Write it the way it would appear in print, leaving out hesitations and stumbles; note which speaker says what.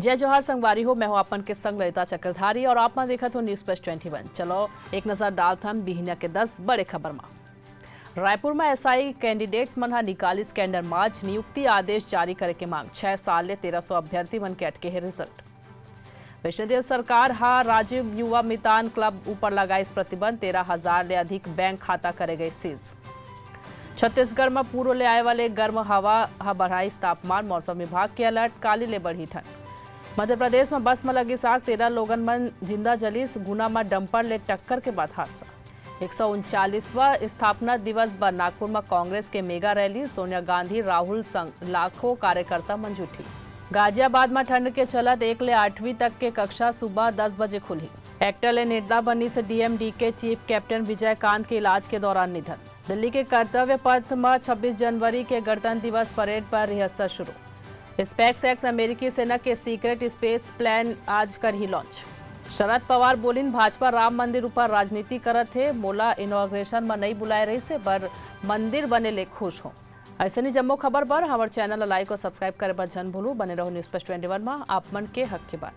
Speaker 1: जय जोहार संगवारी हो। मैं हूं आपन के संग ललिता चक्रधारी और आप देखत हो न्यूज प्लस 21। चलो एक नजर डालथन बिहनिया के 10 बड़े खबर में। रायपुर में एसआई कैंडिडेट्स मन निकाली स्कैंडर मार्च नियुक्ति आदेश जारी करे के मांग 6 साल ले 1300 अभ्यर्थी मन के अटके है रिजल्ट। वैष्णोदेव सरकार राजीव युवा मितान क्लब ऊपर लगाई प्रतिबंध 13,000 ले अधिक बैंक खाता करे गए सीज। छत्तीसगढ़ में पूर्व ले आए वाले गर्म हवा बढ़ाई तापमान। मौसम विभाग के अलर्ट, काली ले बढ़ी ठंड। मध्य प्रदेश में बस में लगी आग, 13 लोगन मन जिंदा जलीस। गुना में डंपर ले टक्कर के बाद हादसा। 139वां स्थापना दिवस पर नागपुर में कांग्रेस के मेगा रैली। सोनिया गांधी राहुल संग लाखों कार्यकर्ता मन जुटी। गाजियाबाद में ठंड के चलत 1 ले 8वीं तक के कक्षा सुबह 10 बजे खुली। एक्टर ले निर्दा बनी से डीएमडी के चीफ कैप्टन विजयकांत के इलाज के दौरान निधन। दिल्ली के कर्तव्य पथ में 26 जनवरी के गणतंत्र दिवस परेड पर रिहर्सल शुरू। स्पेस एक्स अमेरिकी सेना के सीक्रेट स्पेस प्लान आज कर ही लॉन्च। शरद पवार बोलिन भाजपा राम मंदिर ऊपर राजनीति करत है। मोला इनॉग्रेशन में नहीं बुलाए रही से पर मंदिर बने ले खुश हो। ऐसे नहीं जम्मो खबर पर हमारे चैनल लाइक और सब्सक्राइब करे पर जन भूलू। बने रहो न्यूज प्लस 21 में आप मन के हक की बात।